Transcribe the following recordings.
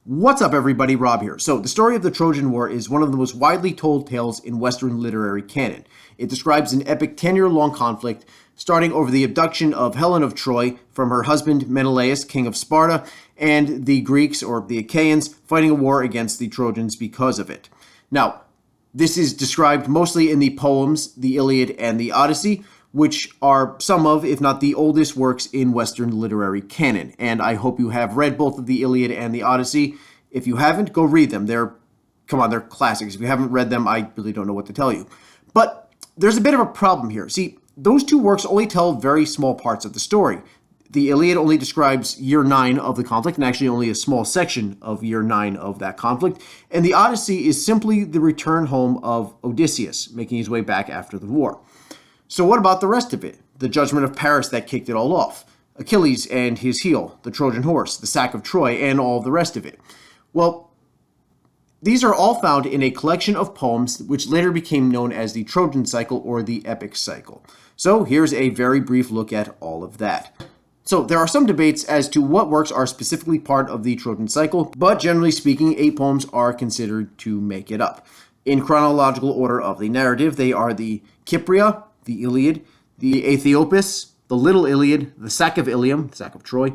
What's up, everybody? Rob here. So, the story of the Trojan War is one of the most widely told tales in Western literary canon. It describes an epic 10-year-long conflict starting over the abduction of Helen of Troy from her husband Menelaus, king of Sparta, and the Greeks, or the Achaeans, fighting a war against the Trojans because of it. Now, this is described mostly in the poems, the Iliad and the Odyssey, which are some of, if not the oldest works in Western literary canon. And I hope you have read both of the Iliad and the Odyssey. If you haven't, go read them. They're classics. If you haven't read them, I really don't know what to tell you. But there's a bit of a problem here. See, those two works only tell very small parts of the story. The Iliad only describes year 9 of the conflict, and actually only a small section of year 9 of that conflict. And the Odyssey is simply the return home of Odysseus, making his way back after the war. So what about the rest of it? The judgment of Paris that kicked it all off. Achilles and his heel, the Trojan horse, the sack of Troy, and all of the rest of it. Well, these are all found in a collection of poems which later became known as the Trojan cycle or the epic cycle. So here's a very brief look at all of that. So there are some debates as to what works are specifically part of the Trojan cycle, but generally speaking, 8 poems are considered to make it up. In chronological order of the narrative, they are the Kypria, the Iliad, the Aethiopis, the Little Iliad, the Sack of Ilium, the Sack of Troy,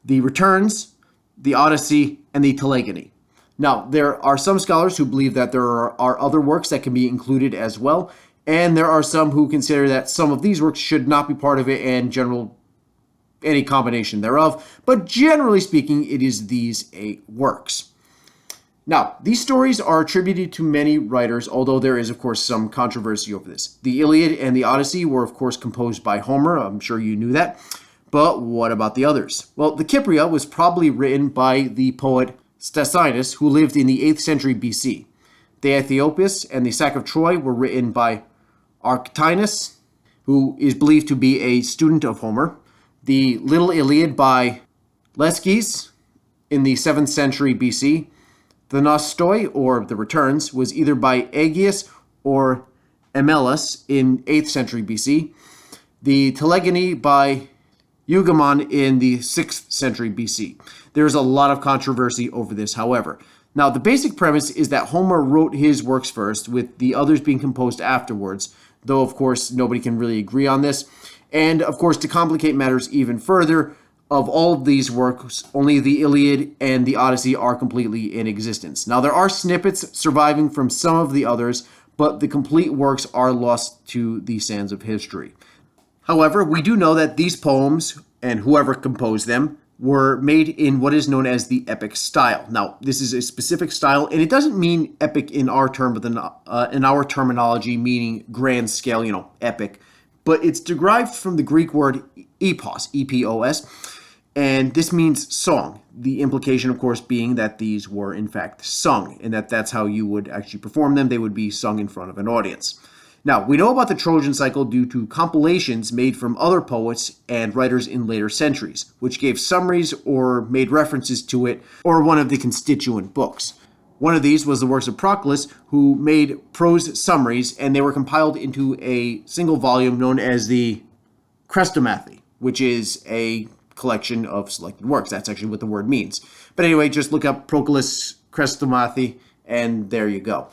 the Returns, the Odyssey, and the Telegony. Now, there are some scholars who believe that there are other works that can be included as well, and there are some who consider that some of these works should not be part of it and any combination thereof, but generally speaking, it is these 8 works. Now, these stories are attributed to many writers, although there is, of course, some controversy over this. The Iliad and the Odyssey were, of course, composed by Homer. I'm sure you knew that. But what about the others? Well, the Kypria was probably written by the poet Stesinas, who lived in the 8th century BC. The Aethiopis and the Sack of Troy were written by Arctinus, who is believed to be a student of Homer. The Little Iliad by Lesges in the 7th century BC. The Nostoi, or the Returns, was either by Aegeus or Emellus in 8th century BC. The Telegony by Eugamon in the 6th century BC. There's a lot of controversy over this, however. Now, the basic premise is that Homer wrote his works first, with the others being composed afterwards, though, of course, nobody can really agree on this. And, of course, to complicate matters even further, of all of these works, only the Iliad and the Odyssey are completely in existence. Now, there are snippets surviving from some of the others, but the complete works are lost to the sands of history. However, we do know that these poems, and whoever composed them, were made in what is known as the epic style. Now, this is a specific style, and it doesn't mean epic in our terminology, meaning grand scale, epic, but it's derived from the Greek word epos, E-P-O-S, and this means song. The implication, of course, being that these were, in fact, sung, and that's how you would actually perform them. They would be sung in front of an audience. Now, we know about the Trojan cycle due to compilations made from other poets and writers in later centuries, which gave summaries or made references to it, or one of the constituent books. One of these was the works of Proclus, who made prose summaries, and they were compiled into a single volume known as the Chrestomathy, which is a collection of selected works. That's actually what the word means. But anyway, just look up Proclus Chrestomathy, and there you go.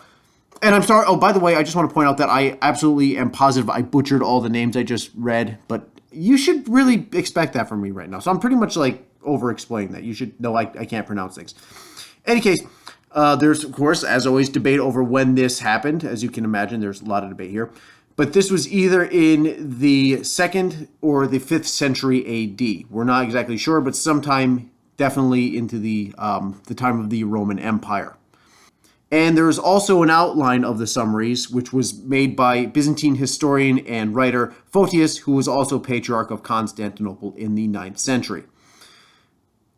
And I'm sorry, by the way, I just want to point out that I absolutely am positive I butchered all the names I just read, but you should really expect that from me right now. So I'm pretty much over-explaining that. You should know I can't pronounce things. In any case, there's, of course, as always, debate over when this happened. As you can imagine, there's a lot of debate here. But this was either in the 2nd or the 5th century AD. We're not exactly sure, but sometime definitely into the time of the Roman Empire. And there is also an outline of the summaries, which was made by Byzantine historian and writer Photius, who was also Patriarch of Constantinople in the 9th century.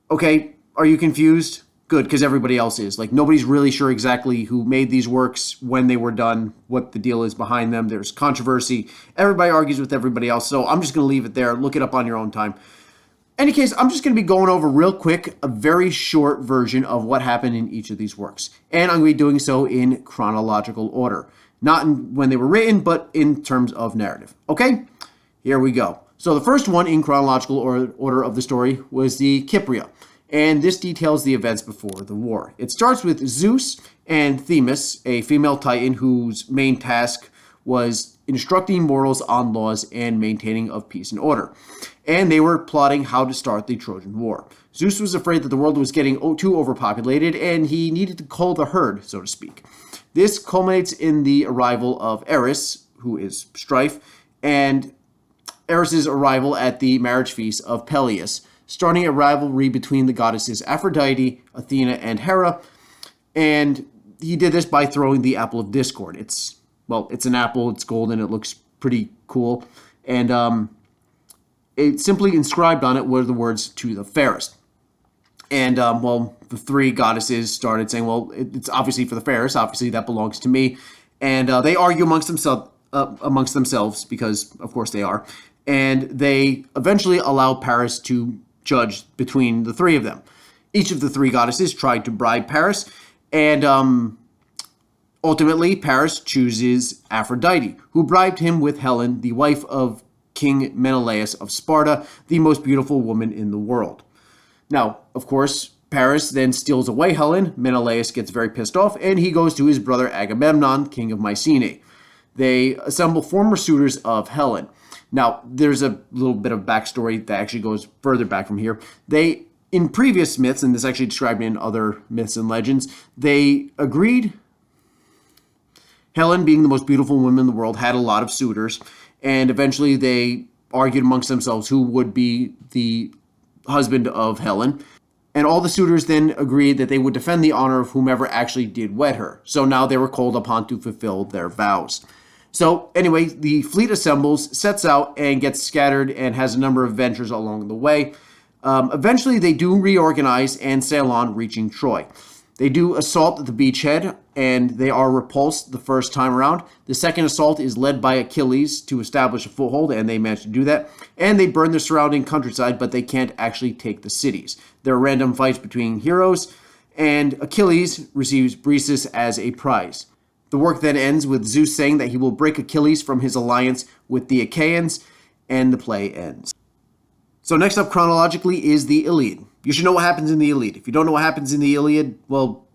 Okay, are you confused? Good, because everybody else is. Nobody's really sure exactly who made these works, when they were done, what the deal is behind them. There's controversy. Everybody argues with everybody else, so I'm just going to leave it there. Look it up on your own time. In any case, I'm just going to be going over real quick a very short version of what happened in each of these works. And I'm going to be doing so in chronological order. Not in when they were written, but in terms of narrative. Okay? Here we go. So the first one in chronological order of the story was the Kypria. and this details the events before the war. It starts with Zeus and Themis, a female titan whose main task was instructing mortals on laws and maintaining of peace and order. And they were plotting how to start the Trojan War. Zeus was afraid that the world was getting too overpopulated, and he needed to cull the herd, so to speak. This culminates in the arrival of Eris, who is strife, and Eris's arrival at the marriage feast of Peleus, starting a rivalry between the goddesses Aphrodite, Athena, and Hera. And he did this by throwing the apple of discord. It's an apple, it's golden, it looks pretty cool. And it simply inscribed on it were the words, "to the fairest." And, the three goddesses started saying, well, it's obviously for the fairest. Obviously, that belongs to me. And they argue amongst themselves, because, of course, they are. And they eventually allow Paris to judge between the three of them. Each of the three goddesses tried to bribe Paris. And ultimately, Paris chooses Aphrodite, who bribed him with Helen, the wife of King Menelaus of Sparta, the most beautiful woman in the world. Now, of course, Paris then steals away Helen. Menelaus gets very pissed off, and he goes to his brother Agamemnon, king of Mycenae. They assemble former suitors of Helen. Now, there's a little bit of backstory that actually goes further back from here. In previous myths, and this is actually described in other myths and legends, they agreed Helen, being the most beautiful woman in the world, had a lot of suitors, and eventually they argued amongst themselves who would be the husband of Helen. And all the suitors then agreed that they would defend the honor of whomever actually did wed her. So now they were called upon to fulfill their vows. So anyway, the fleet assembles, sets out, and gets scattered and has a number of ventures along the way. Eventually, they do reorganize and sail on, reaching Troy. They do assault the beachhead, and they are repulsed the first time around. The second assault is led by Achilles to establish a foothold, and they manage to do that. And they burn the surrounding countryside, but they can't actually take the cities. There are random fights between heroes, and Achilles receives Briseis as a prize. The work then ends with Zeus saying that he will break Achilles from his alliance with the Achaeans, and the play ends. So next up chronologically is the Iliad. You should know what happens in the Iliad. If you don't know what happens in the Iliad, well,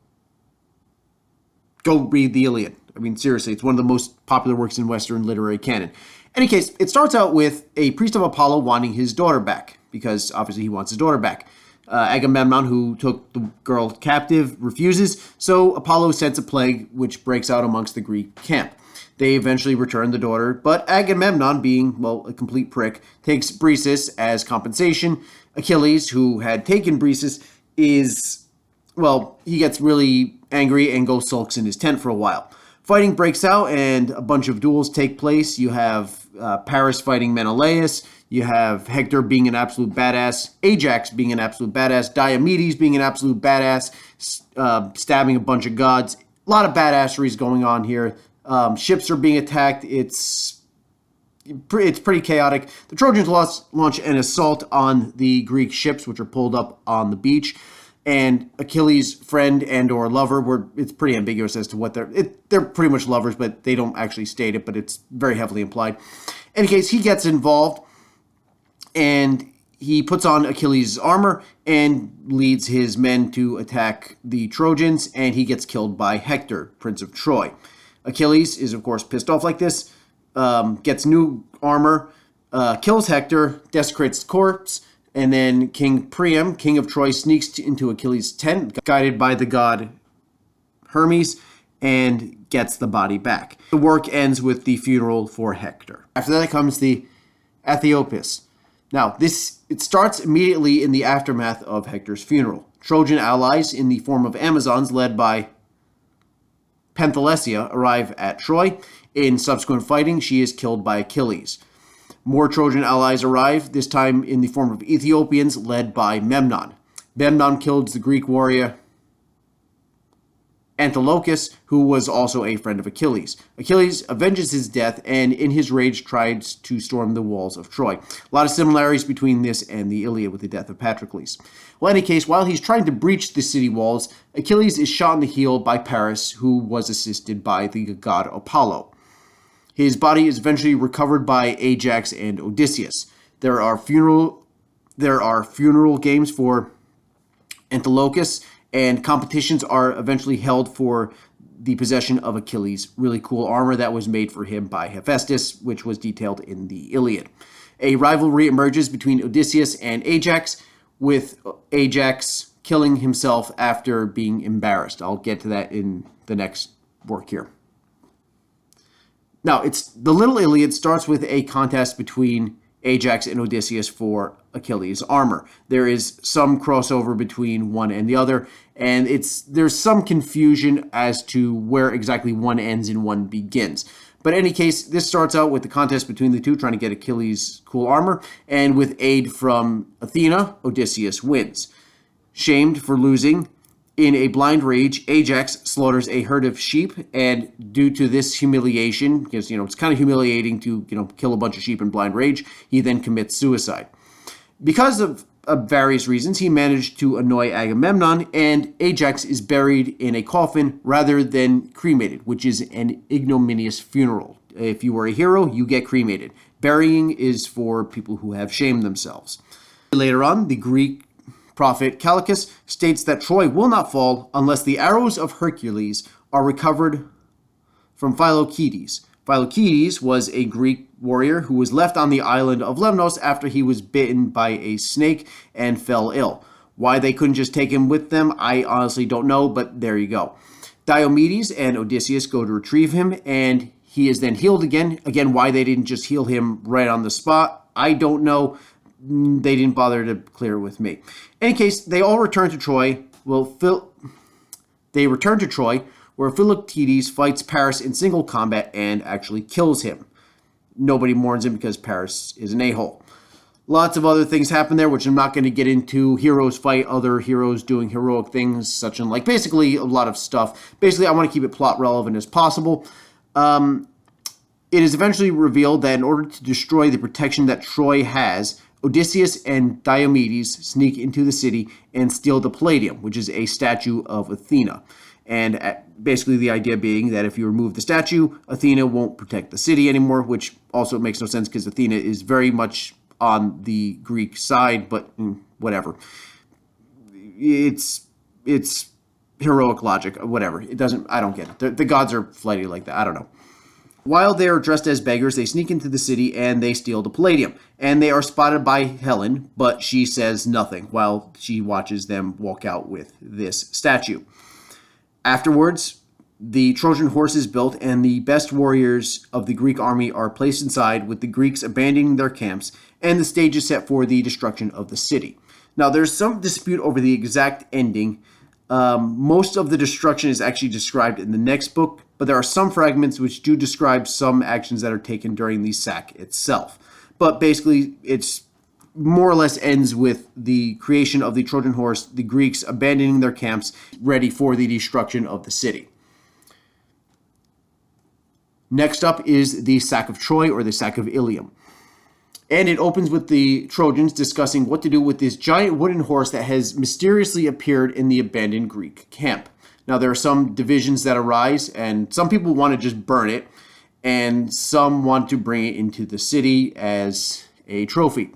go read the Iliad. I mean, seriously, it's one of the most popular works in Western literary canon. In any case, it starts out with a priest of Apollo wanting his daughter back, because obviously he wants his daughter back. Agamemnon, who took the girl captive, refuses, so Apollo sends a plague which breaks out amongst the Greek camp. They eventually return the daughter, but Agamemnon, being, a complete prick, takes Briseis as compensation. Achilles, who had taken Briseis, he gets really angry and goes sulks in his tent for a while. Fighting breaks out and a bunch of duels take place. You have Paris fighting Menelaus. You have Hector being an absolute badass, Ajax being an absolute badass, Diomedes being an absolute badass, stabbing a bunch of gods. A lot of badasseries going on here. Ships are being attacked. It's pretty chaotic. The Trojans launch an assault on the Greek ships, which are pulled up on the beach. And Achilles' friend and or lover, it's pretty ambiguous as to what they're pretty much lovers, but they don't actually state it, but it's very heavily implied. In any case, he gets involved, and he puts on Achilles' armor and leads his men to attack the Trojans, and he gets killed by Hector, Prince of Troy. Achilles is, of course, pissed off like this, gets new armor, kills Hector, desecrates his corpse, and then King Priam, king of Troy, sneaks into Achilles' tent, guided by the god Hermes, and gets the body back. The work ends with the funeral for Hector. After that comes the Aethiopis. Now, it starts immediately in the aftermath of Hector's funeral. Trojan allies in the form of Amazons led by Penthelesia arrive at Troy. In subsequent fighting, she is killed by Achilles. More Trojan allies arrive, this time in the form of Ethiopians led by Memnon. Memnon kills the Greek warrior Antilochus, who was also a friend of Achilles. Achilles avenges his death and in his rage tries to storm the walls of Troy. A lot of similarities between this and the Iliad with the death of Patroclus. Well, in any case, while he's trying to breach the city walls, Achilles is shot in the heel by Paris, who was assisted by the god Apollo. His body is eventually recovered by Ajax and Odysseus. There are funeral games for Antilochus, and competitions are eventually held for the possession of Achilles' really cool armor that was made for him by Hephaestus, which was detailed in the Iliad. A rivalry emerges between Odysseus and Ajax, with Ajax killing himself after being embarrassed. I'll get to that in the next work here. Now, the Little Iliad starts with a contest between Ajax and Odysseus for Achilles' armor. There is some crossover between one and the other, and there's some confusion as to where exactly one ends and one begins. But in any case, this starts out with the contest between the two, trying to get Achilles' cool armor, and with aid from Athena, Odysseus wins. Shamed for losing, in a blind rage, Ajax slaughters a herd of sheep, and due to this humiliation, because it's kind of humiliating to kill a bunch of sheep in blind rage, he then commits suicide. Because of various reasons, he managed to annoy Agamemnon, and Ajax is buried in a coffin rather than cremated, which is an ignominious funeral. If you were a hero, you get cremated. Burying is for people who have shamed themselves. Later on, the Greek prophet Callicus states that Troy will not fall unless the arrows of Hercules are recovered from Philoctetes. Philoctetes was a Greek warrior who was left on the island of Lemnos after he was bitten by a snake and fell ill. Why they couldn't just take him with them, I honestly don't know, but there you go. Diomedes and Odysseus go to retrieve him, and he is then healed again. Again, why they didn't just heal him right on the spot, I don't know. They didn't bother to clear it with me. In any case, they all return to Troy. They return to Troy, where Philoctetes fights Paris in single combat and actually kills him. Nobody mourns him because Paris is an a-hole. Lots of other things happen there, which I'm not going to get into. Heroes fight other heroes doing heroic things, such and like. Basically, a lot of stuff. Basically, I want to keep it plot relevant as possible. It is eventually revealed that in order to destroy the protection that Troy has, Odysseus and Diomedes sneak into the city and steal the Palladium, which is a statue of Athena. And basically the idea being that if you remove the statue, Athena won't protect the city anymore, which also makes no sense because Athena is very much on the Greek side, but whatever. It's heroic logic, whatever. I don't get it. The gods are flighty like that. I don't know. While they are dressed as beggars, they sneak into the city and they steal the Palladium. And they are spotted by Helen, but she says nothing while she watches them walk out with this statue. Afterwards, the Trojan horse is built and the best warriors of the Greek army are placed inside, with the Greeks abandoning their camps, and the stage is set for the destruction of the city. Now, there's some dispute over the exact ending. Most of the destruction is actually described in the next book, but there are some fragments which do describe some actions that are taken during the sack itself. But basically, it's more or less ends with the creation of the Trojan horse, the Greeks abandoning their camps, ready for the destruction of the city. Next up is the sack of Troy, or the sack of Ilium. And it opens with the Trojans discussing what to do with this giant wooden horse that has mysteriously appeared in the abandoned Greek camp. Now, there are some divisions that arise, and some people want to just burn it, and some want to bring it into the city as a trophy.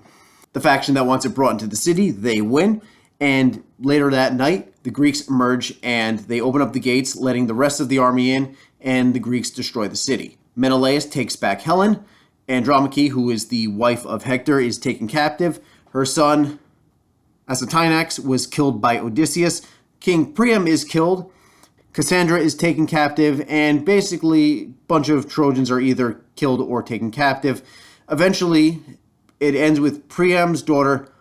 The faction that wants it brought into the city, they win, and later that night, the Greeks emerge, and they open up the gates, letting the rest of the army in, and the Greeks destroy the city. Menelaus takes back Helen. Andromache, who is the wife of Hector, is taken captive. Her son, Astyanax, was killed by Odysseus. King Priam is killed. Cassandra is taken captive, and basically a bunch of Trojans are either killed or taken captive. Eventually, it ends with Priam's daughter,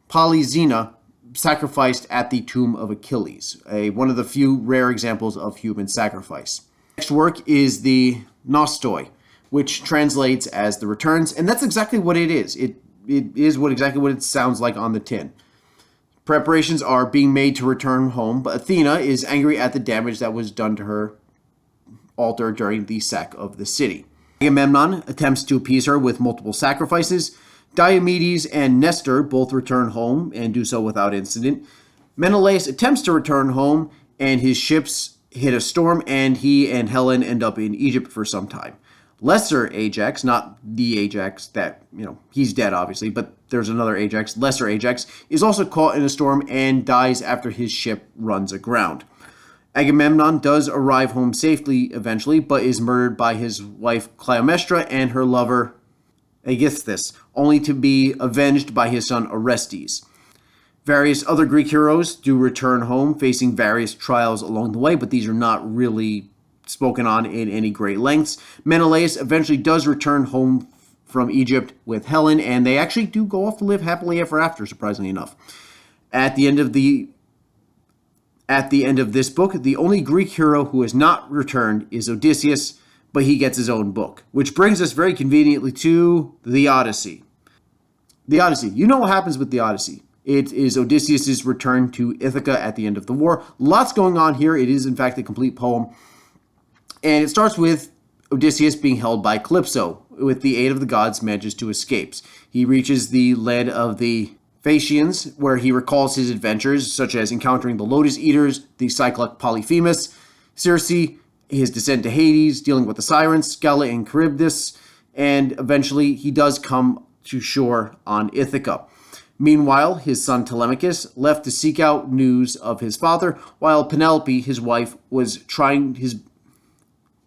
Polyxena, sacrificed at the tomb of Achilles, one of the few rare examples of human sacrifice. Next work is the Nostoi, which translates as the returns, and that's exactly what it is. It is exactly what it sounds like on the tin. Preparations are being made to return home, but Athena is angry at the damage that was done to her altar during the sack of the city. Agamemnon attempts to appease her with multiple sacrifices. Diomedes and Nestor both return home and do so without incident. Menelaus attempts to return home, and his ships hit a storm, and he and Helen end up in Egypt for some time. Lesser Ajax, not the Ajax that, he's dead obviously, but there's another Ajax, Lesser Ajax, is also caught in a storm and dies after his ship runs aground. Agamemnon does arrive home safely eventually, but is murdered by his wife Clytemnestra and her lover Aegisthus, only to be avenged by his son Orestes. Various other Greek heroes do return home, facing various trials along the way, but these are not really spoken on in any great lengths. Menelaus eventually does return home from Egypt with Helen, and they actually do go off to live happily ever after, surprisingly enough. At the end of this book, the only Greek hero who has not returned is Odysseus, but he gets his own book, which brings us very conveniently to the Odyssey. The Odyssey. You know what happens with the Odyssey. It is Odysseus' return to Ithaca at the end of the war. Lots going on here. It is, in fact, a complete poem. And it starts with Odysseus being held by Calypso. With the aid of the gods, manages to escape. He reaches the land of the Phaeacians, where he recalls his adventures, such as encountering the Lotus Eaters, the Cyclops Polyphemus, Circe, his descent to Hades, dealing with the Sirens, Scylla and Charybdis, and eventually he does come to shore on Ithaca. Meanwhile, his son Telemachus left to seek out news of his father, while Penelope, his wife, was trying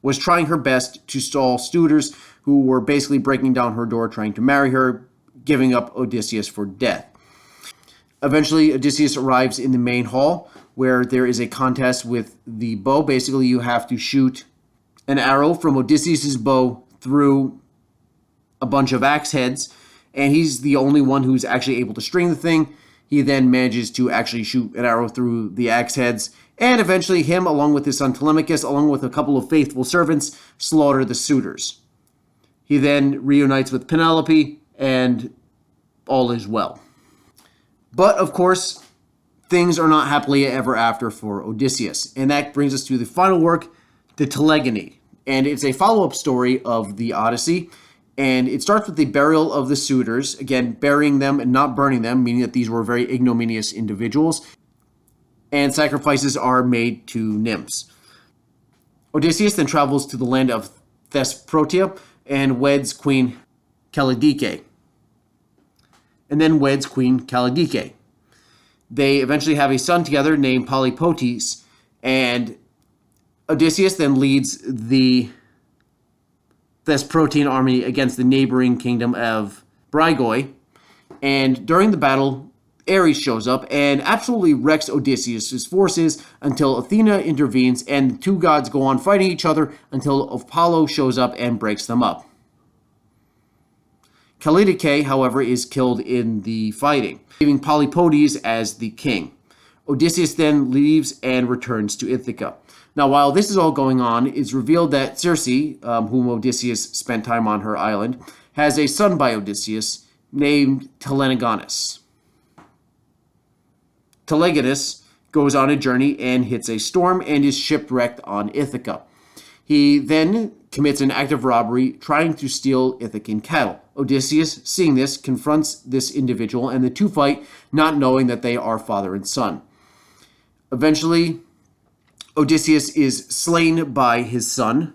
her best to stall suitors who were basically breaking down her door trying to marry her, giving up Odysseus for death. Eventually, Odysseus arrives in the main hall, where there is a contest with the bow. Basically, you have to shoot an arrow from Odysseus' bow through a bunch of axe heads, and he's the only one who's actually able to string the thing. He then manages to actually shoot an arrow through the axe heads, and eventually him, along with his son Telemachus, along with a couple of faithful servants, slaughter the suitors. He then reunites with Penelope, and all is well. But, of course, things are not happily ever after for Odysseus, and that brings us to the final work, the Telegony. And it's a follow-up story of the Odyssey, and it starts with the burial of the suitors, again, burying them and not burning them, meaning that these were very ignominious individuals, and sacrifices are made to nymphs. Odysseus then travels to the land of Thesprotia and weds Queen Calydike. They eventually have a son together named Polypotes, and Odysseus then leads the Thesprotian army against the neighboring kingdom of Brygoi, and during the battle, Ares shows up and absolutely wrecks Odysseus' forces until Athena intervenes, and the two gods go on fighting each other until Apollo shows up and breaks them up. Calydike, however, is killed in the fighting, leaving Polypotes as the king. Odysseus then leaves and returns to Ithaca. Now, while this is all going on, it's revealed that Circe, whom Odysseus spent time on her island, has a son by Odysseus named Telegonus. Telegonus goes on a journey and hits a storm and is shipwrecked on Ithaca. He then commits an act of robbery trying to steal Ithacan cattle. Odysseus, seeing this, confronts this individual, and the two fight, not knowing that they are father and son. Eventually, Odysseus is slain by his son,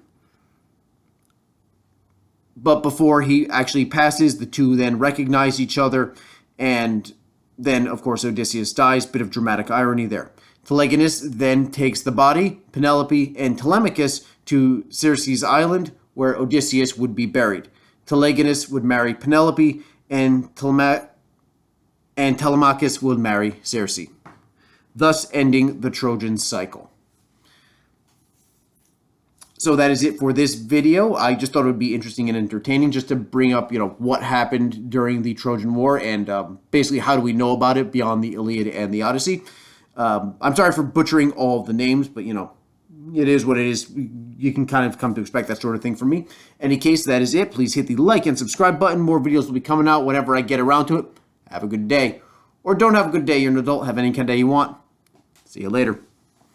but before he actually passes, the two then recognize each other, and then, of course, Odysseus dies. Bit of dramatic irony there. Telegonus then takes the body, Penelope, and Telemachus to Circe's island, where Odysseus would be buried. Telegonus would marry Penelope, and Telemachus would marry Circe, thus ending the Trojan cycle. So that is it for this video. I just thought it would be interesting and entertaining just to bring up, what happened during the Trojan War and basically how do we know about it beyond the Iliad and the Odyssey. I'm sorry for butchering all of the names, but, it is what it is. You can kind of come to expect that sort of thing from me. In any case, that is it. Please hit the like and subscribe button. More videos will be coming out whenever I get around to it. Have a good day. Or don't have a good day. You're an adult. Have any kind of day you want. See you later.